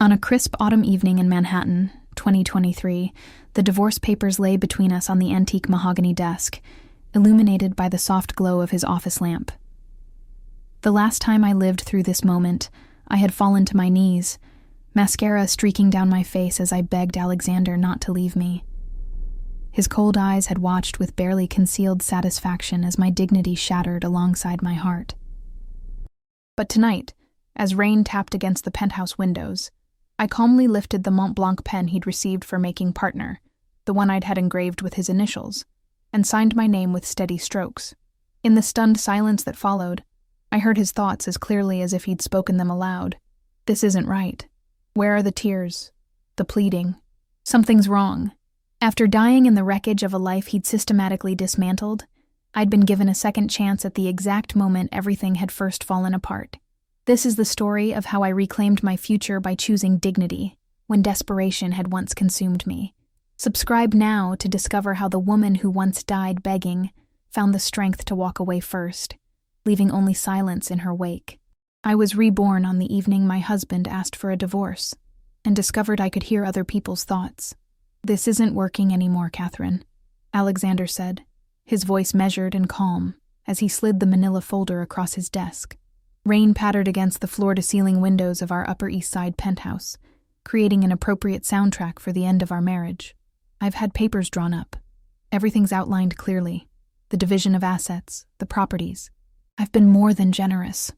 On a crisp autumn evening in Manhattan, 2023, the divorce papers lay between us on the antique mahogany desk, illuminated by the soft glow of his office lamp. The last time I lived through this moment, I had fallen to my knees, mascara streaking down my face as I begged Alexander not to leave me. His cold eyes had watched with barely concealed satisfaction as my dignity shattered alongside my heart. But tonight, as rain tapped against the penthouse windows, I calmly lifted the Mont Blanc pen he'd received for making partner, the one I'd had engraved with his initials, and signed my name with steady strokes. In the stunned silence that followed, I heard his thoughts as clearly as if he'd spoken them aloud. This isn't right. Where are the tears? The pleading? Something's wrong. After dying in the wreckage of a life he'd systematically dismantled, I'd been given a second chance at the exact moment everything had first fallen apart. This is the story of how I reclaimed my future by choosing dignity, when desperation had once consumed me. Subscribe now to discover how the woman who once died begging found the strength to walk away first, leaving only silence in her wake. I was reborn on the evening my husband asked for a divorce, and discovered I could hear other people's thoughts. "This isn't working anymore, Catherine," Alexander said, his voice measured and calm, as he slid the manila folder across his desk. Rain pattered against the floor-to-ceiling windows of our Upper East Side penthouse, creating an appropriate soundtrack for the end of our marriage. I've had papers drawn up. Everything's outlined clearly. The division of assets, the properties. I've been more than generous.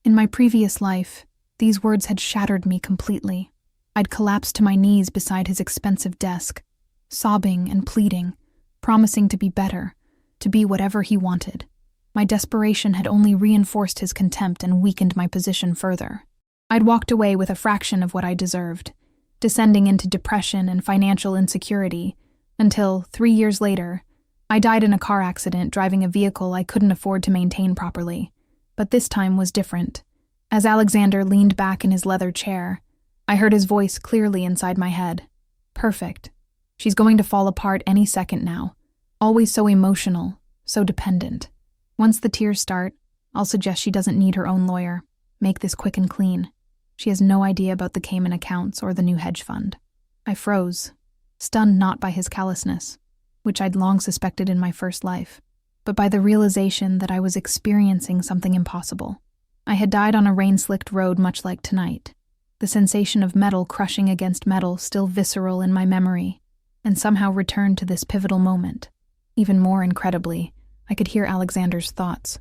In my previous life, these words had shattered me completely. I'd collapsed to my knees beside his expensive desk, sobbing and pleading, promising to be better, to be whatever he wanted. My desperation had only reinforced his contempt and weakened my position further. I'd walked away with a fraction of what I deserved, descending into depression and financial insecurity, until, 3 years later, I died in a car accident driving a vehicle I couldn't afford to maintain properly. But this time was different. As Alexander leaned back in his leather chair, I heard his voice clearly inside my head. "Perfect. She's going to fall apart any second now. Always so emotional, so dependent. Once the tears start, I'll suggest she doesn't need her own lawyer. Make this quick and clean. She has no idea about the Cayman accounts or the new hedge fund." I froze, stunned not by his callousness, which I'd long suspected in my first life, but by the realization that I was experiencing something impossible. I had died on a rain-slicked road much like tonight, the sensation of metal crushing against metal still visceral in my memory, and somehow returned to this pivotal moment. Even more incredibly, I could hear Alexander's thoughts,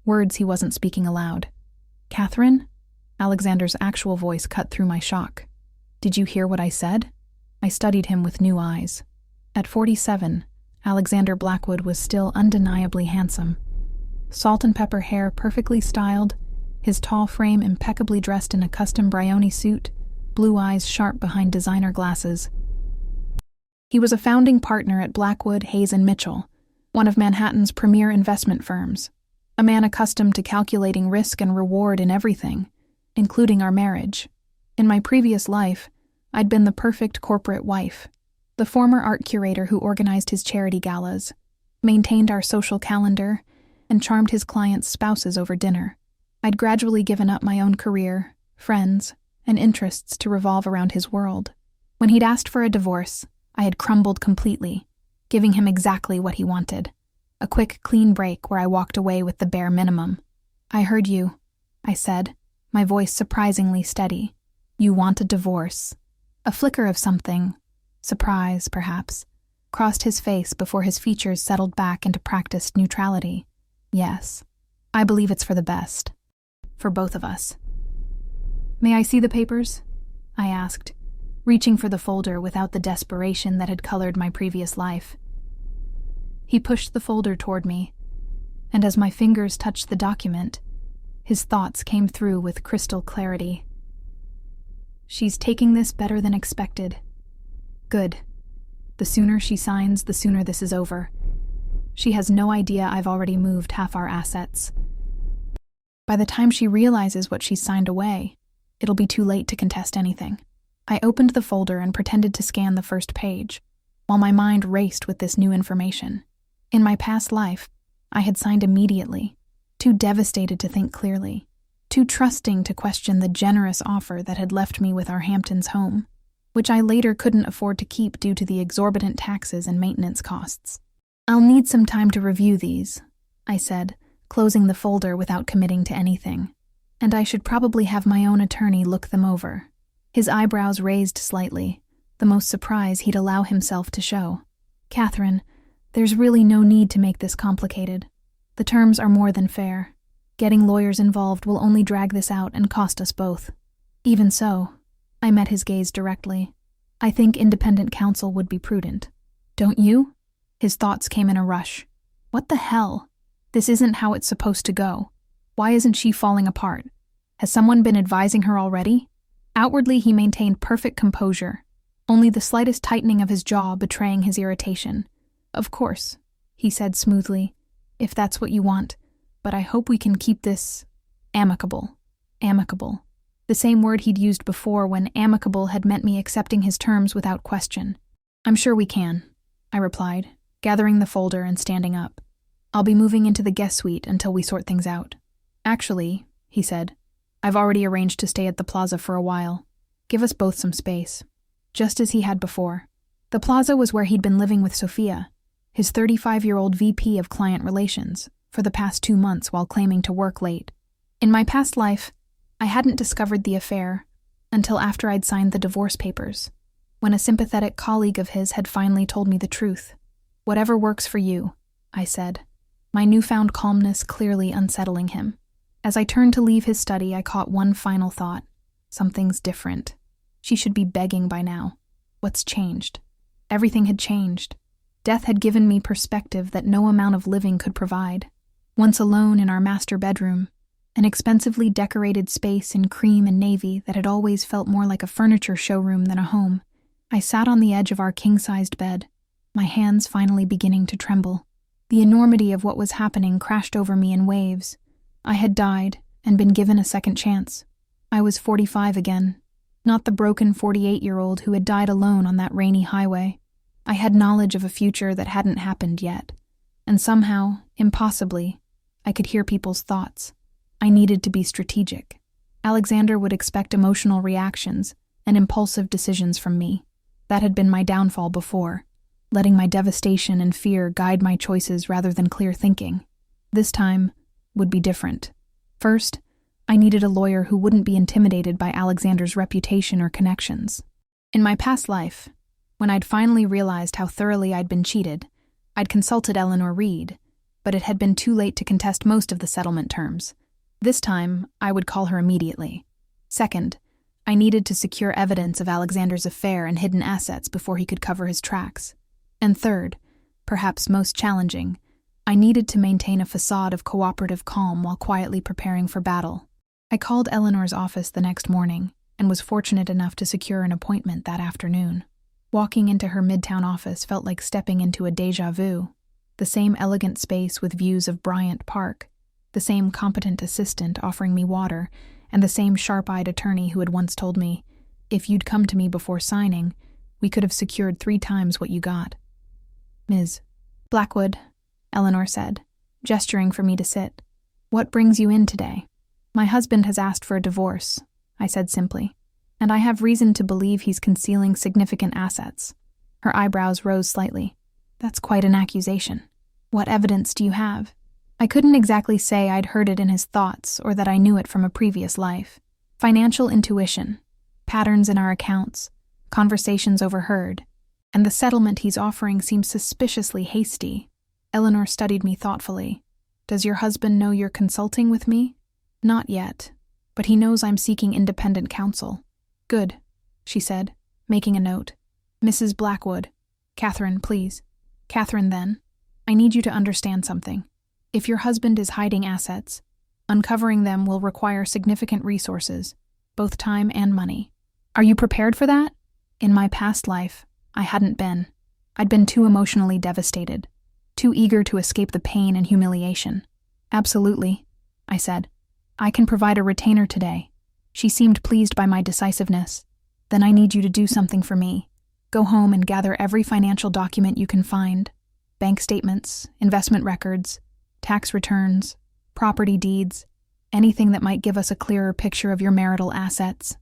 words he wasn't speaking aloud. "Catherine?" Alexander's actual voice cut through my shock. "Did you hear what I said?" I studied him with new eyes. At 47, Alexander Blackwood was still undeniably handsome. Salt and pepper hair perfectly styled, his tall frame impeccably dressed in a custom Brioni suit, blue eyes sharp behind designer glasses. He was a founding partner at Blackwood, Hayes & Mitchell, one of Manhattan's premier investment firms, a man accustomed to calculating risk and reward in everything, including our marriage. In my previous life, I'd been the perfect corporate wife, the former art curator who organized his charity galas, maintained our social calendar, and charmed his clients' spouses over dinner. I'd gradually given up my own career, friends, and interests to revolve around his world. When he'd asked for a divorce, I had crumbled completely, giving him exactly what he wanted. A quick, clean break where I walked away with the bare minimum. "I heard you," I said, my voice surprisingly steady. "You want a divorce." A flicker of something, surprise perhaps, crossed his face before his features settled back into practiced neutrality. "Yes, I believe it's for the best. For both of us." "May I see the papers?" I asked, reaching for the folder without the desperation that had colored my previous life. He pushed the folder toward me, and as my fingers touched the document, his thoughts came through with crystal clarity. "She's taking this better than expected. Good. The sooner she signs, the sooner this is over. She has no idea I've already moved half our assets. By the time she realizes what she's signed away, it'll be too late to contest anything." I opened the folder and pretended to scan the first page, while my mind raced with this new information. In my past life, I had signed immediately, too devastated to think clearly. too trusting to question the generous offer that had left me with our Hamptons home, which I later couldn't afford to keep due to the exorbitant taxes and maintenance costs. "I'll need some time to review these," I said, closing the folder without committing to anything. "And I should probably have my own attorney look them over." His eyebrows raised slightly, the most surprise he'd allow himself to show. "Catherine, there's really no need to make this complicated. The terms are more than fair. Getting lawyers involved will only drag this out and cost us both." "Even so," I met his gaze directly, "I think independent counsel would be prudent. Don't you?" His thoughts came in a rush. What the hell? This isn't how it's supposed to go. Why isn't she falling apart? Has someone been advising her already? Outwardly, he maintained perfect composure, only the slightest tightening of his jaw betraying his irritation. "Of course," he said smoothly, "if that's what you want, but I hope we can keep this amicable." Amicable. The same word he'd used before when amicable had meant me accepting his terms without question. "I'm sure we can," I replied, gathering the folder and standing up. "I'll be moving into the guest suite until we sort things out." "Actually," he said, "I've already arranged to stay at the plaza for a while. Give us both some space." Just as he had before. The plaza was where he'd been living with Sophia, his 35-year-old VP of client relations, for the past 2 months while claiming to work late. In my past life, I hadn't discovered the affair until after I'd signed the divorce papers, when a sympathetic colleague of his had finally told me the truth. "Whatever works for you," I said, my newfound calmness clearly unsettling him. As I turned to leave his study, I caught one final thought. Something's different. She should be begging by now. What's changed? Everything had changed. Death had given me perspective that no amount of living could provide. Once alone in our master bedroom, an expensively decorated space in cream and navy that had always felt more like a furniture showroom than a home, I sat on the edge of our king-sized bed, my hands finally beginning to tremble. The enormity of what was happening crashed over me in waves. I had died and been given a second chance. I was 45 again, not the broken 48-year-old who had died alone on that rainy highway. I had knowledge of a future that hadn't happened yet, and somehow, impossibly, I could hear people's thoughts. I needed to be strategic. Alexander would expect emotional reactions and impulsive decisions from me. That had been my downfall before, letting my devastation and fear guide my choices rather than clear thinking. This time would be different. First, I needed a lawyer who wouldn't be intimidated by Alexander's reputation or connections. In my past life, when I'd finally realized how thoroughly I'd been cheated, I'd consulted Eleanor Reed, but it had been too late to contest most of the settlement terms. This time, I would call her immediately. Second, I needed to secure evidence of Alexander's affair and hidden assets before he could cover his tracks. And third, perhaps most challenging, I needed to maintain a facade of cooperative calm while quietly preparing for battle. I called Eleanor's office the next morning and was fortunate enough to secure an appointment that afternoon. Walking into her midtown office felt like stepping into a déjà vu. The same elegant space with views of Bryant Park, the same competent assistant offering me water, and the same sharp-eyed attorney who had once told me, "If you'd come to me before signing, we could have secured 3 times what you got." "Ms. Blackwood," Eleanor said, gesturing for me to sit. "What brings you in today?" "My husband has asked for a divorce," I said simply, "and I have reason to believe he's concealing significant assets." Her eyebrows rose slightly. "That's quite an accusation. What evidence do you have?" I couldn't exactly say I'd heard it in his thoughts or that I knew it from a previous life. Financial intuition, patterns in our accounts, conversations overheard, and the settlement he's offering seems suspiciously hasty. Eleanor studied me thoughtfully. "Does your husband know you're consulting with me?" "Not yet, but he knows I'm seeking independent counsel." "Good," she said, making a note. "Mrs. Blackwood. Catherine, please." "Catherine, then. I need you to understand something. If your husband is hiding assets, uncovering them will require significant resources, both time and money. Are you prepared for that?" In my past life, I hadn't been. I'd been too emotionally devastated, too eager to escape the pain and humiliation. "Absolutely," I said. "I can provide a retainer today." She seemed pleased by my decisiveness. "Then I need you to do something for me. Go home and gather every financial document you can find. Bank statements, investment records, tax returns, property deeds. Anything that might give us a clearer picture of your marital assets.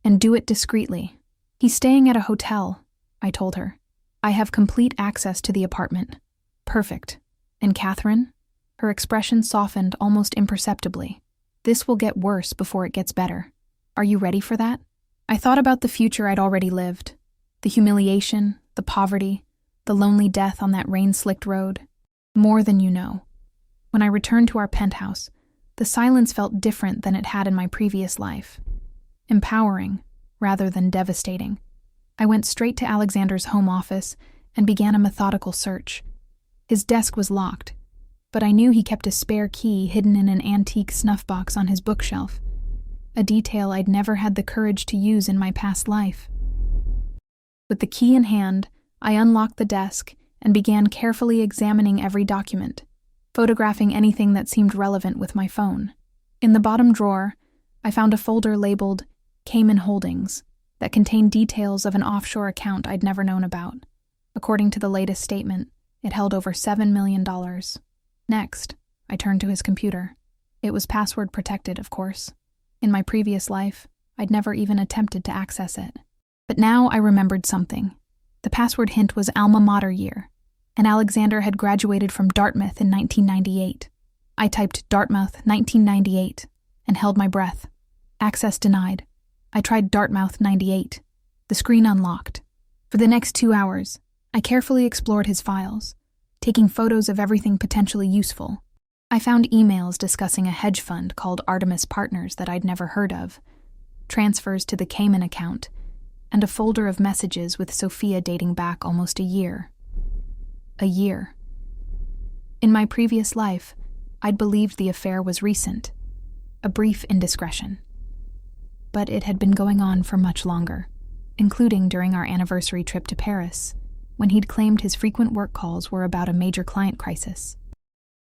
And do it discreetly. He's staying at a hotel, I told her. I have complete access to the apartment. Perfect. And Catherine? Her expression softened almost imperceptibly. This will get worse before it gets better. Are you ready for that? I thought about the future I'd already lived. The humiliation, the poverty, the lonely death on that rain-slicked road. More than you know. When I returned to our penthouse, the silence felt different than it had in my previous life. Empowering, rather than devastating. I went straight to Alexander's home office and began a methodical search. His desk was locked, but I knew he kept a spare key hidden in an antique snuff box on his bookshelf, a detail I'd never had the courage to use in my past life. With the key in hand, I unlocked the desk and began carefully examining every document, photographing anything that seemed relevant with my phone. In the bottom drawer, I found a folder labeled Cayman Holdings that contained details of an offshore account I'd never known about. According to the latest statement, it held over $7 million. Next, I turned to his computer. It was password protected, of course. In my previous life, I'd never even attempted to access it. But now I remembered something. The password hint was alma mater year, and Alexander had graduated from Dartmouth in 1998. I typed Dartmouth 1998 and held my breath. Access denied. I tried Dartmouth 98. The screen unlocked. For the next 2 hours, I carefully explored his files, taking photos of everything potentially useful. I found emails discussing a hedge fund called Artemis Partners that I'd never heard of, transfers to the Cayman account, and a folder of messages with Sophia dating back almost a year. A year. In my previous life, I'd believed the affair was recent, a brief indiscretion. But it had been going on for much longer, including during our anniversary trip to Paris, when he'd claimed his frequent work calls were about a major client crisis.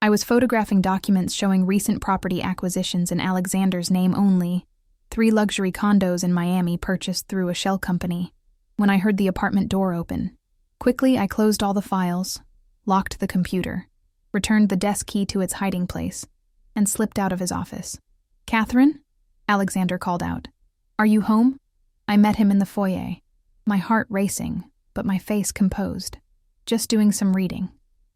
I was photographing documents showing recent property acquisitions in Alexander's name only, 3 luxury condos in Miami purchased through a shell company, when I heard the apartment door open. Quickly, I closed all the files, locked the computer, returned the desk key to its hiding place, and slipped out of his office. "Catherine?" Alexander called out. "Are you home?" I met him in the foyer, my heart racing, but my face composed. "Just doing some reading,"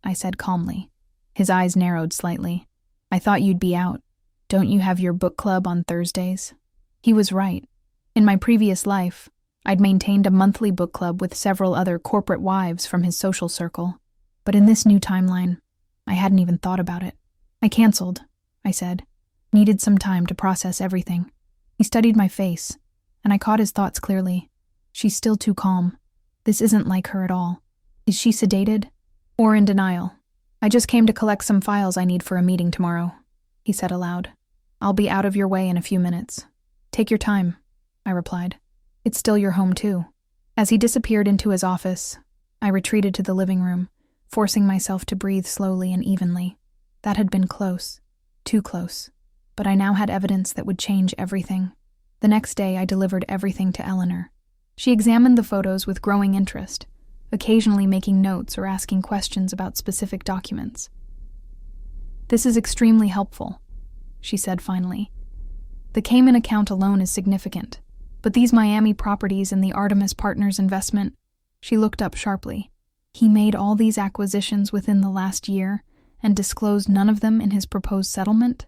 I said calmly. His eyes narrowed slightly. "I thought you'd be out. Don't you have your book club on Thursdays?" He was right. In my previous life, I'd maintained a monthly book club with several other corporate wives from his social circle. But in this new timeline, I hadn't even thought about it. "I canceled," I said. "Needed some time to process everything." He studied my face, and I caught his thoughts clearly. "She's still too calm. This isn't like her at all. Is she sedated? Or in denial? I just came to collect some files I need for a meeting tomorrow," he said aloud. "I'll be out of your way in a few minutes." "Take your time," I replied. "It's still your home too." As he disappeared into his office, I retreated to the living room, forcing myself to breathe slowly and evenly. That had been close. Too close. But I now had evidence that would change everything. The next day, I delivered everything to Eleanor. She examined the photos with growing interest, occasionally making notes or asking questions about specific documents. "This is extremely helpful," she said finally. "The Cayman account alone is significant, but these Miami properties and the Artemis Partners investment," she looked up sharply. "He made all these acquisitions within the last year and disclosed none of them in his proposed settlement?"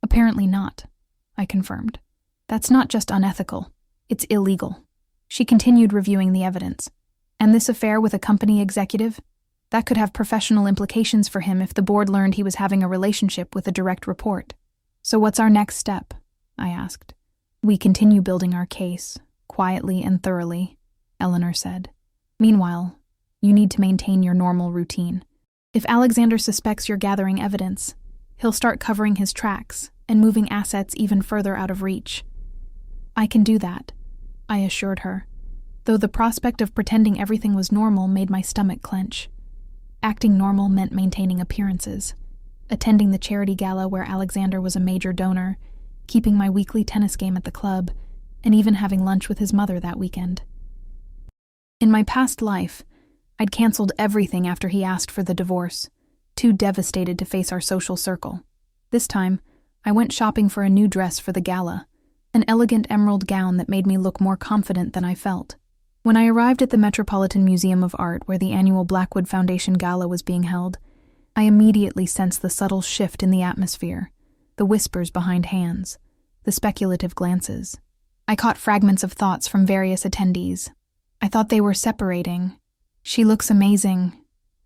"Apparently not," I confirmed. "That's not just unethical, it's illegal." She continued reviewing the evidence. "And this affair with a company executive? That could have professional implications for him if the board learned he was having a relationship with a direct report." "So what's our next step?" I asked. "We continue building our case, quietly and thoroughly," Eleanor said. "Meanwhile, you need to maintain your normal routine. If Alexander suspects you're gathering evidence, he'll start covering his tracks and moving assets even further out of reach." "I can do that," I assured her, though the prospect of pretending everything was normal made my stomach clench. Acting normal meant maintaining appearances, attending the charity gala where Alexander was a major donor, keeping my weekly tennis game at the club, and even having lunch with his mother that weekend. In my past life, I'd canceled everything after he asked for the divorce, too devastated to face our social circle. This time, I went shopping for a new dress for the gala, an elegant emerald gown that made me look more confident than I felt. When I arrived at the Metropolitan Museum of Art, where the annual Blackwood Foundation Gala was being held, I immediately sensed the subtle shift in the atmosphere, the whispers behind hands, the speculative glances. I caught fragments of thoughts from various attendees. I thought they were separating. She looks amazing,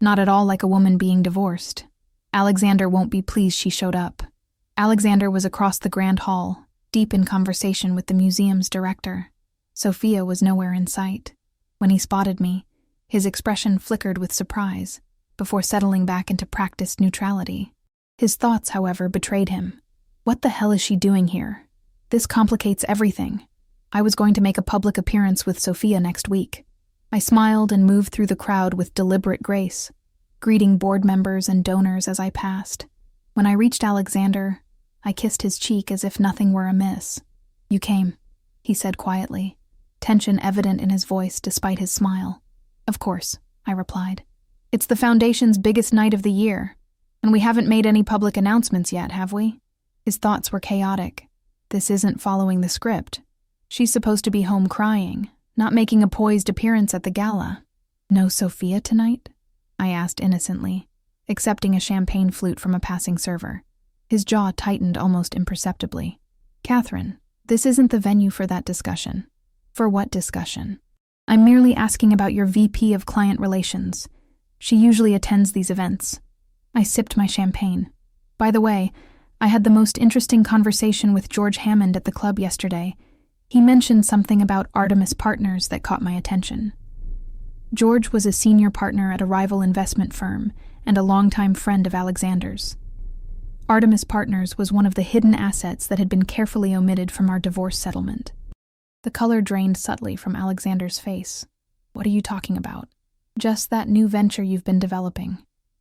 not at all like a woman being divorced. Alexander won't be pleased she showed up. Alexander was across the grand hall, deep in conversation with the museum's director. Sophia was nowhere in sight. When he spotted me, his expression flickered with surprise, before settling back into practiced neutrality. His thoughts, however, betrayed him. What the hell is she doing here? This complicates everything. I was going to make a public appearance with Sophia next week. I smiled and moved through the crowd with deliberate grace, greeting board members and donors as I passed. When I reached Alexander, I kissed his cheek as if nothing were amiss. "You came," he said quietly, tension evident in his voice despite his smile. "Of course," I replied. "It's the Foundation's biggest night of the year, and we haven't made any public announcements yet, have we?" His thoughts were chaotic. This isn't following the script. She's supposed to be home crying, not making a poised appearance at the gala. "No Sophia tonight?" I asked innocently, accepting a champagne flute from a passing server. His jaw tightened almost imperceptibly. "Catherine, this isn't the venue for that discussion." "For what discussion?" "I'm merely asking about your VP of Client Relations. She usually attends these events." I sipped my champagne. "By the way, I had the most interesting conversation with George Hammond at the club yesterday. He mentioned something about Artemis Partners that caught my attention." George was a senior partner at a rival investment firm and a longtime friend of Alexander's. Artemis Partners was one of the hidden assets that had been carefully omitted from our divorce settlement. The color drained subtly from Alexander's face. "What are you talking about?" "Just that new venture you've been developing,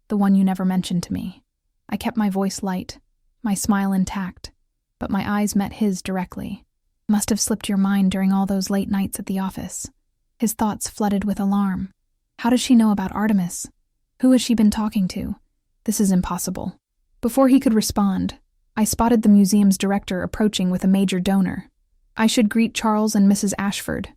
the one you never mentioned to me." I kept my voice light, my smile intact, but my eyes met his directly. "Must have slipped your mind during all those late nights at the office." His thoughts flooded with alarm. "How does she know about Artemis? Who has she been talking to? This is impossible." Before he could respond, I spotted the museum's director approaching with a major donor. I should greet Charles and Mrs. Ashford.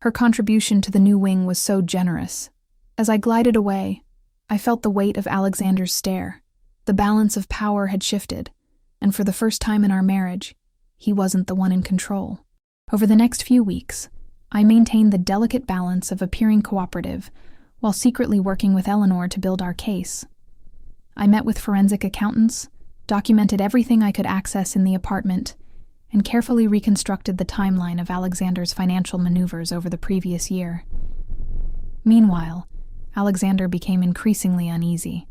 Her contribution to the new wing was so generous. As I glided away, I felt the weight of Alexander's stare. The balance of power had shifted, and for the first time in our marriage, he wasn't the one in control. Over the next few weeks, I maintained the delicate balance of appearing cooperative while secretly working with Eleanor to build our case. I met with forensic accountants, documented everything I could access in the apartment, and carefully reconstructed the timeline of Alexander's financial maneuvers over the previous year. Meanwhile, Alexander became increasingly uneasy.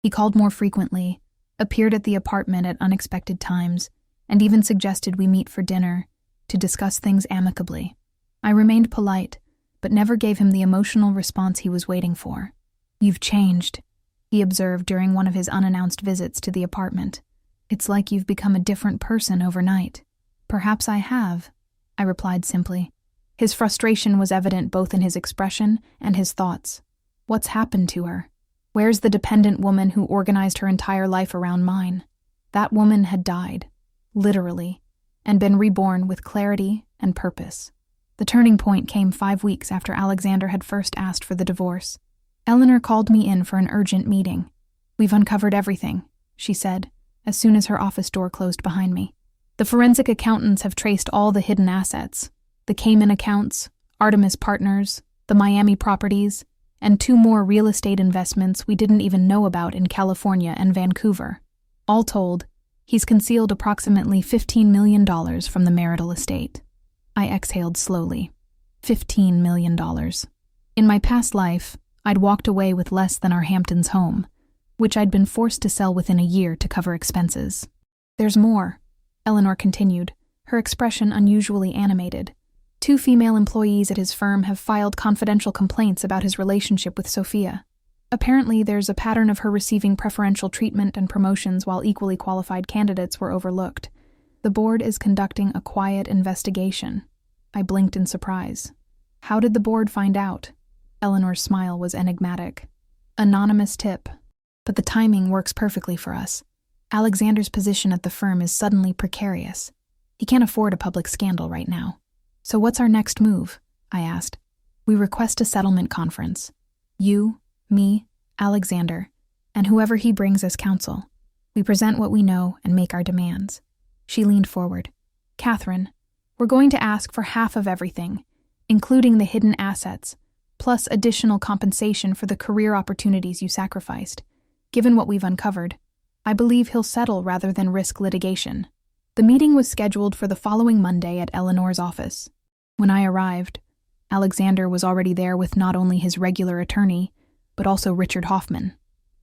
He called more frequently, appeared at the apartment at unexpected times, and even suggested we meet for dinner to discuss things amicably. I remained polite, but never gave him the emotional response he was waiting for. "You've changed," he observed during one of his unannounced visits to the apartment. "It's like you've become a different person overnight." "Perhaps I have," I replied simply. His frustration was evident both in his expression and his thoughts. What's happened to her? Where's the dependent woman who organized her entire life around mine? That woman had died, literally, and been reborn with clarity and purpose. The turning point came 5 weeks after Alexander had first asked for the divorce. Eleanor called me in for an urgent meeting. "We've uncovered everything," she said, as soon as her office door closed behind me. "The forensic accountants have traced all the hidden assets, the Cayman accounts, Artemis Partners, the Miami properties, and 2 more real estate investments we didn't even know about in California and Vancouver. All told, he's concealed approximately $15 million from the marital estate." I exhaled slowly. $15 million. In my past life, I'd walked away with less than our Hamptons home, which I'd been forced to sell within a year to cover expenses. "There's more," Eleanor continued, her expression unusually animated. 2 female employees at his firm have filed confidential complaints about his relationship with Sophia. Apparently, there's a pattern of her receiving preferential treatment and promotions while equally qualified candidates were overlooked. The board is conducting a quiet investigation. I blinked in surprise. "How did the board find out?" Eleanor's smile was enigmatic. "Anonymous tip. But the timing works perfectly for us. Alexander's position at the firm is suddenly precarious. He can't afford a public scandal right now. So what's our next move? I asked. We request a settlement conference. You, me, Alexander, and whoever he brings as counsel. We present what we know and make our demands. She leaned forward. Catherine, we're going to ask for half of everything, including the hidden assets, plus additional compensation for the career opportunities you sacrificed. Given what we've uncovered, I believe he'll settle rather than risk litigation. The meeting was scheduled for the following Monday at Eleanor's office. When I arrived, Alexander was already there with not only his regular attorney, but also Richard Hoffman,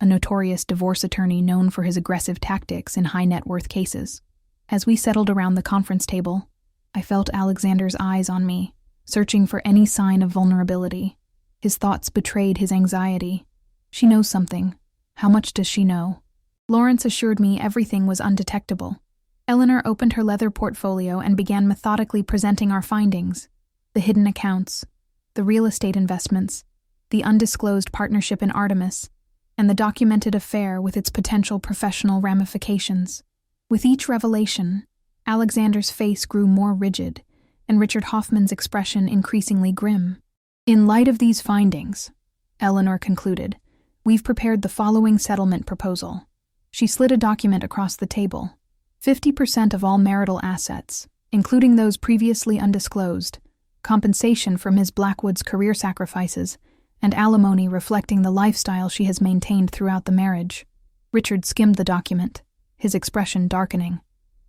a notorious divorce attorney known for his aggressive tactics in high-net-worth cases. As we settled around the conference table, I felt Alexander's eyes on me, searching for any sign of vulnerability. His thoughts betrayed his anxiety. She knows something. How much does she know? Lawrence assured me everything was undetectable. Eleanor opened her leather portfolio and began methodically presenting our findings: the hidden accounts, the real estate investments, the undisclosed partnership in Artemis, and the documented affair with its potential professional ramifications. With each revelation, Alexander's face grew more rigid, and Richard Hoffman's expression increasingly grim. In light of these findings, Eleanor concluded, we've prepared the following settlement proposal. She slid a document across the table. 50% of all marital assets, including those previously undisclosed, compensation for Ms. Blackwood's career sacrifices, and alimony reflecting the lifestyle she has maintained throughout the marriage. Richard skimmed the document, his expression darkening.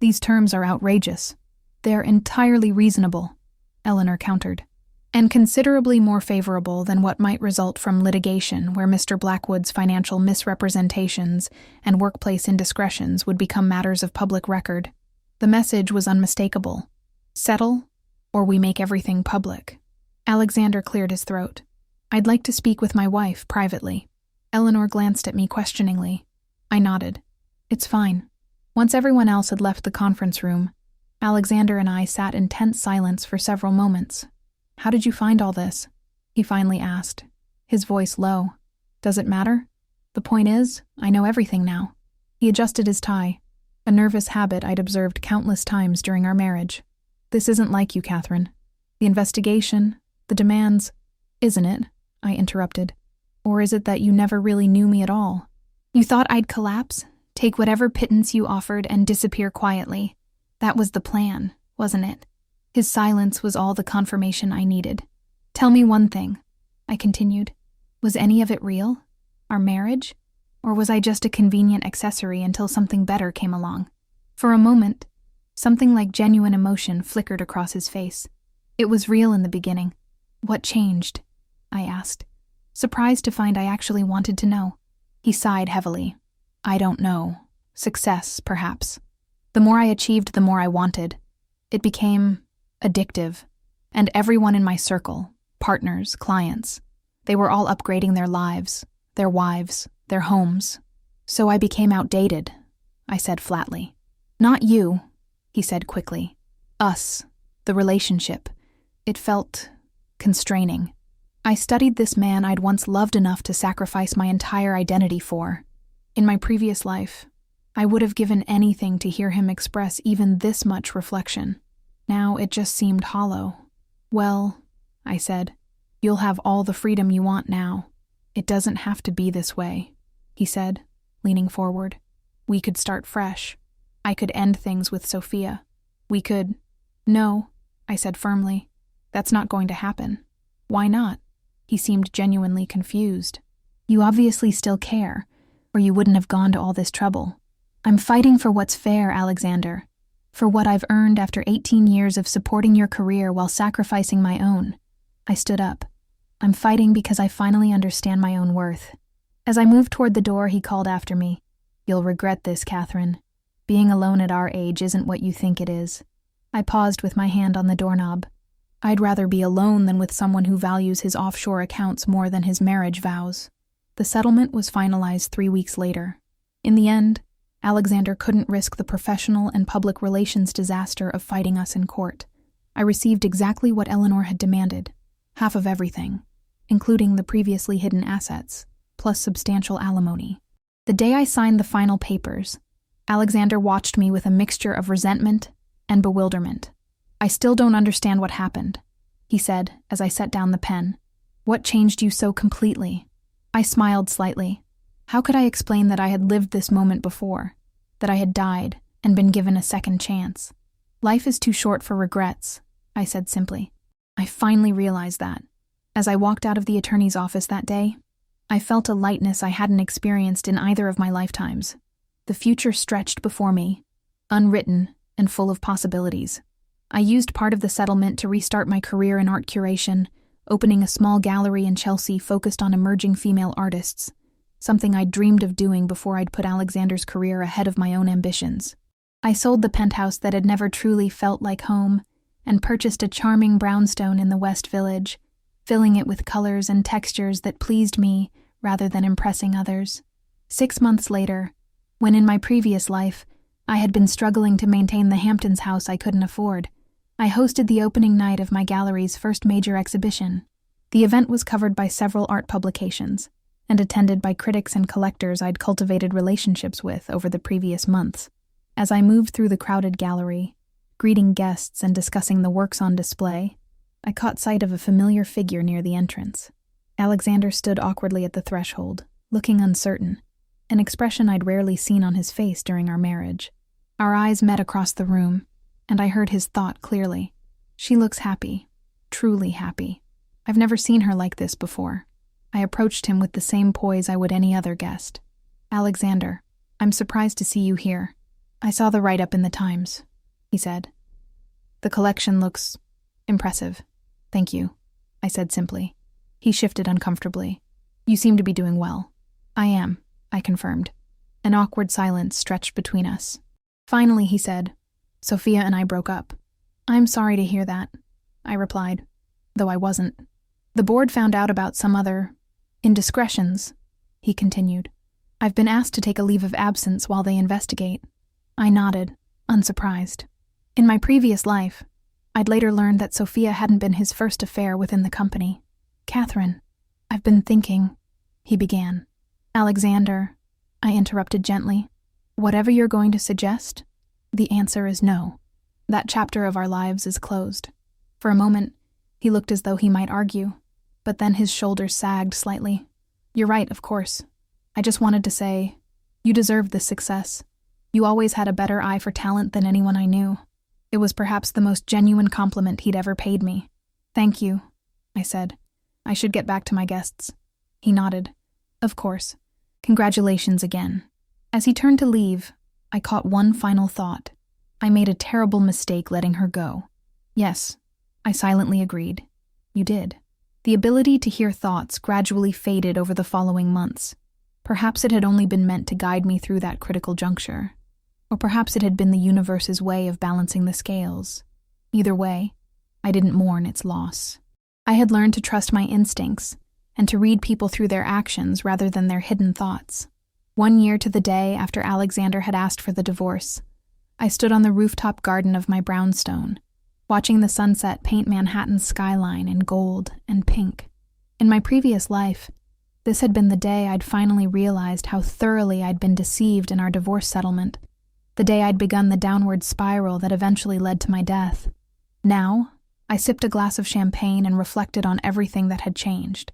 These terms are outrageous. They're entirely reasonable, Eleanor countered, and considerably more favorable than what might result from litigation where Mr. Blackwood's financial misrepresentations and workplace indiscretions would become matters of public record. The message was unmistakable. Settle, or we make everything public. Alexander cleared his throat. I'd like to speak with my wife privately. Eleanor glanced at me questioningly. I nodded. It's fine. Once everyone else had left the conference room, Alexander and I sat in tense silence for several moments. How did you find all this? He finally asked, his voice low. Does it matter? The point is, I know everything now. He adjusted his tie, a nervous habit I'd observed countless times during our marriage. This isn't like you, Catherine. The investigation, the demands, isn't it? I interrupted. Or is it that you never really knew me at all? You thought I'd collapse, take whatever pittance you offered, and disappear quietly. That was the plan, wasn't it? His silence was all the confirmation I needed. Tell me one thing, I continued. Was any of it real? Our marriage? Or was I just a convenient accessory until something better came along? For a moment, something like genuine emotion flickered across his face. It was real in the beginning. What changed? I asked, surprised to find I actually wanted to know. He sighed heavily. I don't know. Success, perhaps. The more I achieved, the more I wanted. It became addictive. And everyone in my circle, partners, clients, they were all upgrading their lives, their wives, their homes. So I became outdated, I said flatly. Not you, he said quickly. Us, the relationship. It felt constraining. I studied this man I'd once loved enough to sacrifice my entire identity for. In my previous life, I would have given anything to hear him express even this much reflection. Now it just seemed hollow. Well, I said, you'll have all the freedom you want now. It doesn't have to be this way, he said, leaning forward. We could start fresh. I could end things with Sophia. We could... No, I said firmly. That's not going to happen. Why not? He seemed genuinely confused. You obviously still care, or you wouldn't have gone to all this trouble. I'm fighting for what's fair, Alexander. For what I've earned after 18 years of supporting your career while sacrificing my own. I stood up. I'm fighting because I finally understand my own worth. As I moved toward the door, he called after me. You'll regret this, Catherine. Being alone at our age isn't what you think it is. I paused with my hand on the doorknob. I'd rather be alone than with someone who values his offshore accounts more than his marriage vows. The settlement was finalized 3 weeks later. In the end, Alexander couldn't risk the professional and public relations disaster of fighting us in court. I received exactly what Eleanor had demanded, half of everything, including the previously hidden assets, plus substantial alimony. The day I signed the final papers, Alexander watched me with a mixture of resentment and bewilderment. "I still don't understand what happened," he said as I set down the pen. "What changed you so completely?" I smiled slightly. How could I explain that I had lived this moment before, that I had died and been given a second chance? "Life is too short for regrets," I said simply. I finally realized that. As I walked out of the attorney's office that day, I felt a lightness I hadn't experienced in either of my lifetimes. The future stretched before me, unwritten and full of possibilities. I used part of the settlement to restart my career in art curation, opening a small gallery in Chelsea focused on emerging female artists, something I'd dreamed of doing before I'd put Alexander's career ahead of my own ambitions. I sold the penthouse that had never truly felt like home and purchased a charming brownstone in the West Village, filling it with colors and textures that pleased me rather than impressing others. 6 months later, when in my previous life I had been struggling to maintain the Hamptons house I couldn't afford, I hosted the opening night of my gallery's first major exhibition. The event was covered by several art publications and attended by critics and collectors I'd cultivated relationships with over the previous months. As I moved through the crowded gallery, greeting guests and discussing the works on display, I caught sight of a familiar figure near the entrance. Alexander stood awkwardly at the threshold, looking uncertain, an expression I'd rarely seen on his face during our marriage. Our eyes met across the room, and I heard his thought clearly. "She looks happy, truly happy. I've never seen her like this before." I approached him with the same poise I would any other guest. "Alexander, I'm surprised to see you here. I saw the write-up in the Times," he said. "The collection looks impressive." "Thank you," I said simply. He shifted uncomfortably. "You seem to be doing well." "I am," I confirmed. An awkward silence stretched between us. Finally, he said, "Sophia and I broke up." "I'm sorry to hear that," I replied, though I wasn't. "The board found out about some other indiscretions," he continued. "I've been asked to take a leave of absence while they investigate." I nodded, unsurprised. In my previous life, I'd later learned that Sophia hadn't been his first affair within the company. "Catherine, I've been thinking," he began. "Alexander," I interrupted gently. "Whatever you're going to suggest, the answer is no. That chapter of our lives is closed." For a moment, he looked as though he might argue, but then his shoulders sagged slightly. "You're right, of course. I just wanted to say, you deserved this success. You always had a better eye for talent than anyone I knew." It was perhaps the most genuine compliment he'd ever paid me. "Thank you," I said. "I should get back to my guests." He nodded. "Of course. Congratulations again." As he turned to leave, I caught one final thought. I made a terrible mistake letting her go. "Yes," I silently agreed. "You did." The ability to hear thoughts gradually faded over the following months. Perhaps it had only been meant to guide me through that critical juncture. Or perhaps it had been the universe's way of balancing the scales. Either way, I didn't mourn its loss. I had learned to trust my instincts and to read people through their actions rather than their hidden thoughts. 1 year to the day after Alexander had asked for the divorce, I stood on the rooftop garden of my brownstone, watching the sunset paint Manhattan's skyline in gold and pink. In my previous life, this had been the day I'd finally realized how thoroughly I'd been deceived in our divorce settlement, the day I'd begun the downward spiral that eventually led to my death. Now, I sipped a glass of champagne and reflected on everything that had changed.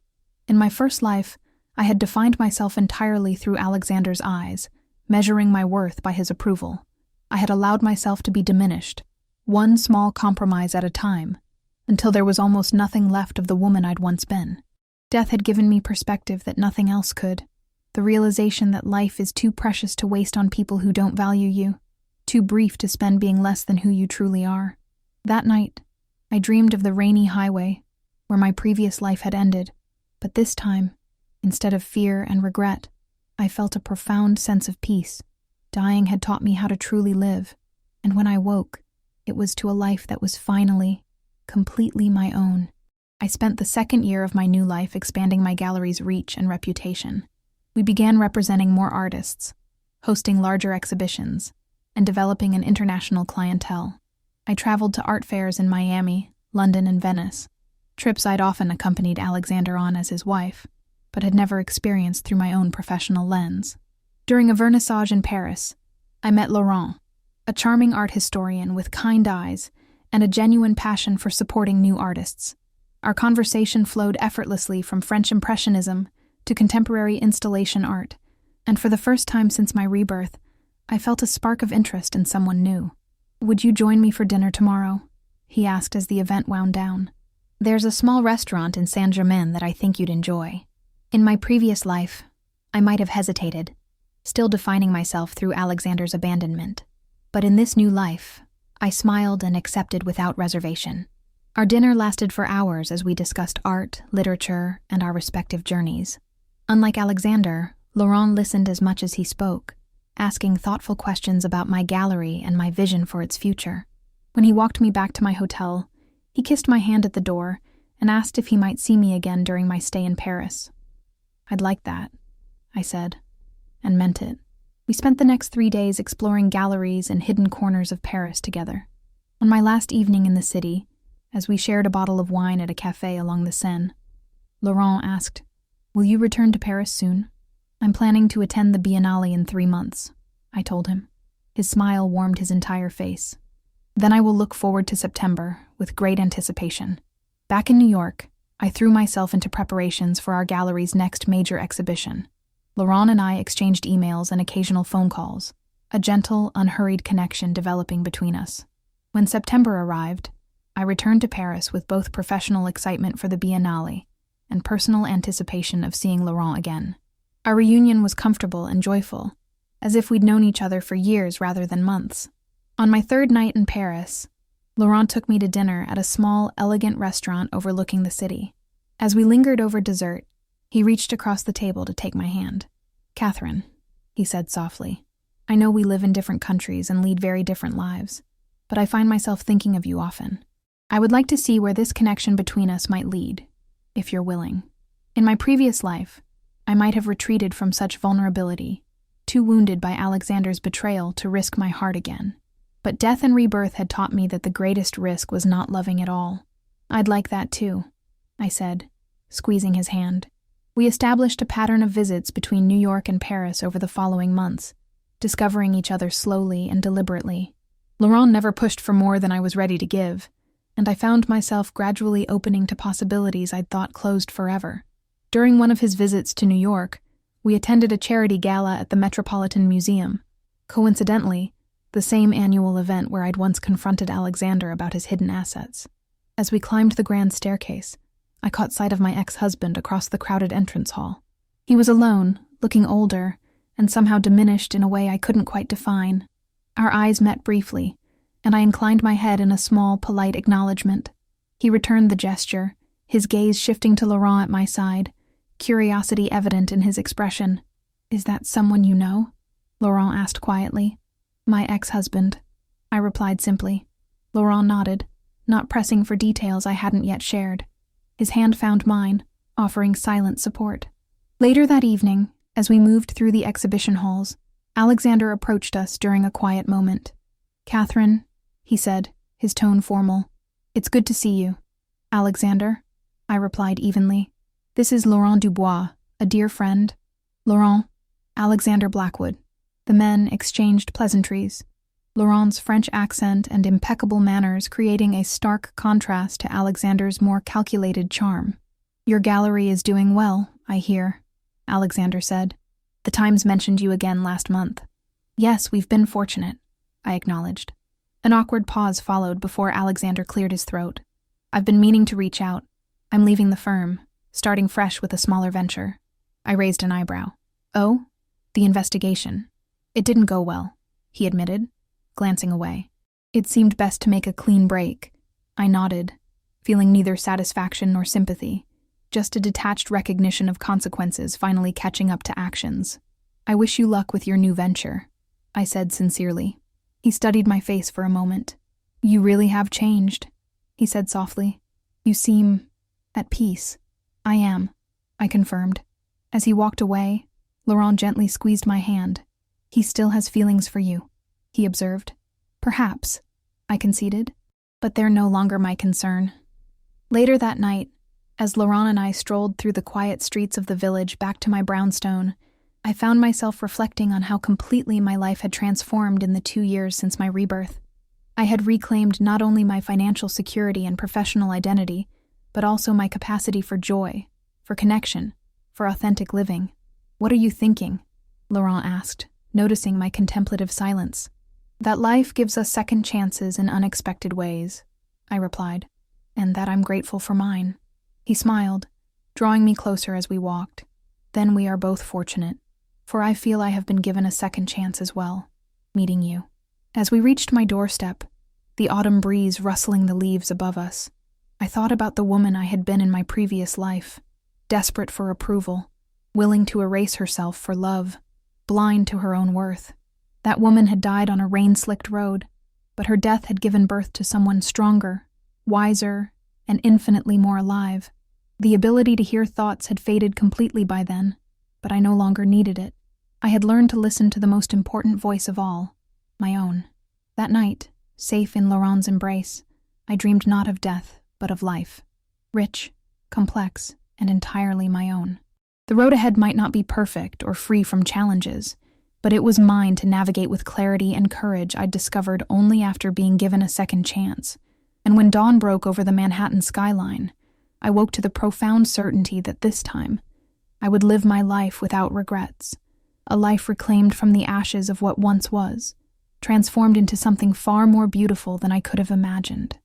In my first life, I had defined myself entirely through Alexander's eyes, measuring my worth by his approval. I had allowed myself to be diminished, one small compromise at a time, until there was almost nothing left of the woman I'd once been. Death had given me perspective that nothing else could. The realization that life is too precious to waste on people who don't value you, too brief to spend being less than who you truly are. That night, I dreamed of the rainy highway, where my previous life had ended, but this time, instead of fear and regret, I felt a profound sense of peace. Dying had taught me how to truly live, and when I woke, it was to a life that was finally, completely my own. I spent the second year of my new life expanding my gallery's reach and reputation. We began representing more artists, hosting larger exhibitions, and developing an international clientele. I traveled to art fairs in Miami, London, and Venice, trips I'd often accompanied Alexander on as his wife, but had never experienced through my own professional lens. During a vernissage in Paris, I met Laurent, a charming art historian with kind eyes and a genuine passion for supporting new artists. Our conversation flowed effortlessly from French Impressionism to contemporary installation art, and for the first time since my rebirth, I felt a spark of interest in someone new. "Would you join me for dinner tomorrow?" he asked as the event wound down. "There's a small restaurant in Saint-Germain that I think you'd enjoy." In my previous life, I might have hesitated, still defining myself through Alexander's abandonment. But in this new life, I smiled and accepted without reservation. Our dinner lasted for hours as we discussed art, literature, and our respective journeys. Unlike Alexander, Laurent listened as much as he spoke, asking thoughtful questions about my gallery and my vision for its future. When he walked me back to my hotel, he kissed my hand at the door and asked if he might see me again during my stay in Paris. "I'd like that," I said, and meant it. We spent the next 3 days exploring galleries and hidden corners of Paris together. On my last evening in the city, as we shared a bottle of wine at a café along the Seine, Laurent asked, "Will you return to Paris soon?" "I'm planning to attend the Biennale in 3 months," I told him. His smile warmed his entire face. "Then I will look forward to September with great anticipation." Back in New York, I threw myself into preparations for our gallery's next major exhibition. Laurent and I exchanged emails and occasional phone calls, a gentle, unhurried connection developing between us. When September arrived, I returned to Paris with both professional excitement for the Biennale and personal anticipation of seeing Laurent again. Our reunion was comfortable and joyful, as if we'd known each other for years rather than months. On my 3rd night in Paris, Laurent took me to dinner at a small, elegant restaurant overlooking the city. As we lingered over dessert, he reached across the table to take my hand. "Catherine," he said softly, "I know we live in different countries and lead very different lives, but I find myself thinking of you often. I would like to see where this connection between us might lead, if you're willing. In my previous life, I might have retreated from such vulnerability, too wounded by Alexander's betrayal to risk my heart again. But death and rebirth had taught me that the greatest risk was not loving at all. I'd like that too," I said, squeezing his hand. We established a pattern of visits between New York and Paris over the following months, discovering each other slowly and deliberately. Laurent never pushed for more than I was ready to give, and I found myself gradually opening to possibilities I'd thought closed forever. During one of his visits to New York, we attended a charity gala at the Metropolitan Museum. Coincidentally, the same annual event where I'd once confronted Alexander about his hidden assets. As we climbed the grand staircase, I caught sight of my ex-husband across the crowded entrance hall. He was alone, looking older, and somehow diminished in a way I couldn't quite define. Our eyes met briefly, and I inclined my head in a small, polite acknowledgement. He returned the gesture, his gaze shifting to Laurent at my side, curiosity evident in his expression. "Is that someone you know?" Laurent asked quietly. "My ex-husband," I replied simply. Laurent nodded, not pressing for details I hadn't yet shared. His hand found mine, offering silent support. Later that evening, as we moved through the exhibition halls, Alexander approached us during a quiet moment. "Catherine," he said, his tone formal, "it's good to see you." "Alexander," I replied evenly. "This is Laurent Dubois, a dear friend." "Laurent," Alexander Blackwood. The men exchanged pleasantries, Laurent's French accent and impeccable manners creating a stark contrast to Alexander's more calculated charm. "Your gallery is doing well, I hear," Alexander said. "The Times mentioned you again last month." "Yes, we've been fortunate," I acknowledged. An awkward pause followed before Alexander cleared his throat. "I've been meaning to reach out. I'm leaving the firm, starting fresh with a smaller venture." I raised an eyebrow. "Oh? The investigation. It didn't go well," he admitted, glancing away. "It seemed best to make a clean break." I nodded, feeling neither satisfaction nor sympathy, just a detached recognition of consequences finally catching up to actions. "I wish you luck with your new venture," I said sincerely. He studied my face for a moment. "You really have changed," he said softly. "You seem at peace." "I am," I confirmed. As he walked away, Laurent gently squeezed my hand. "He still has feelings for you," he observed. "Perhaps," I conceded, "but they're no longer my concern." Later that night, as Laurent and I strolled through the quiet streets of the village back to my brownstone, I found myself reflecting on how completely my life had transformed in the 2 years since my rebirth. I had reclaimed not only my financial security and professional identity, but also my capacity for joy, for connection, for authentic living. "What are you thinking?" Laurent asked, noticing my contemplative silence. "That life gives us second chances in unexpected ways," I replied, "and that I'm grateful for mine." He smiled, drawing me closer as we walked. "Then we are both fortunate, for I feel I have been given a second chance as well, meeting you." As we reached my doorstep, the autumn breeze rustling the leaves above us, I thought about the woman I had been in my previous life, desperate for approval, willing to erase herself for love, blind to her own worth. That woman had died on a rain-slicked road, but her death had given birth to someone stronger, wiser, and infinitely more alive. The ability to hear thoughts had faded completely by then, but I no longer needed it. I had learned to listen to the most important voice of all, my own. That night, safe in Laurent's embrace, I dreamed not of death, but of life. Rich, complex, and entirely my own. The road ahead might not be perfect or free from challenges, but it was mine to navigate with clarity and courage I'd discovered only after being given a second chance. And when dawn broke over the Manhattan skyline, I woke to the profound certainty that this time, I would live my life without regrets, a life reclaimed from the ashes of what once was, transformed into something far more beautiful than I could have imagined.